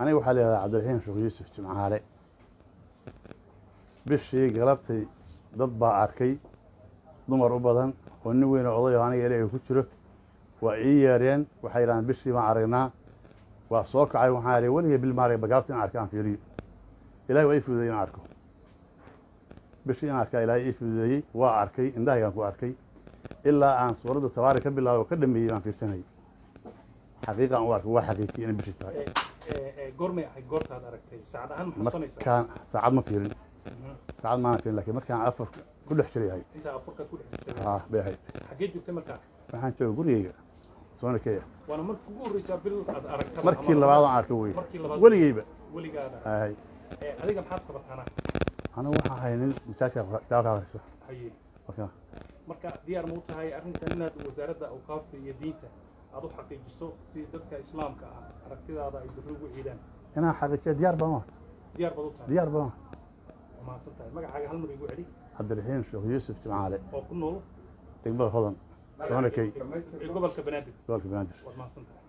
aniga waxaa la yidhahdaa cabdiraxiim sheekh yuusuf jimcaale bishii galabtay dad baa arkay dumar u badan oo nin weyn oo oday oo aniga ilaahay ku jiro waa ii yeereen waxay yidhahdeen bishii baan aragnaa waa soo kacay waxaan idhi weligay bil ma arag galabta in arka aan fiiriyo ilaahay waa ii fududeeyey inaan arko bishii in arkaa ilaahay ii fududeeyey waa arkay indhahaygaan ku arkay ilaa aan suuradda tabaari ka bilaabo ka dhameeyey baan fiirsanayay xaqiiqan u arkay waa xaqiiqii inay bishii tahay goormay ahayd goortaad aragtay saacad ahaan ma xasuusanaysaa markaan saacad ma fiirin saacad maana fiirin laakiin markaan afar ku dhex jiray ahayd inta afurka ku dhex jirtay bay ahayd xagee joogtay markaa waxaan joogay gurigeyga soona keya waana markii ugu horreysaa bil aad aragtay markii labaad aan arkay wey markii labaad weligeyba weligaada ahay adiga maxaad qabataa anigu waxaan ahay nin masaajka kitaabka akhrista haye marka marka diyaar ma u tahay arrintan inaad wasaaradda awqaafta iyo diinta aad u xaqiijiso si dadka islaamka ah aragtidaada ay berri ugu ciidaan inaan xaqiijiyo diyaar baan diyaar baad u tahay diyaar baan mahadsan tahay magacaaga hal mar igu celi cabdiraxiim sheekh yuusuf jimcaale oo ku nool degmada hodan soona key gobolka banaadir gobolka banaadir waad mahadsan tahay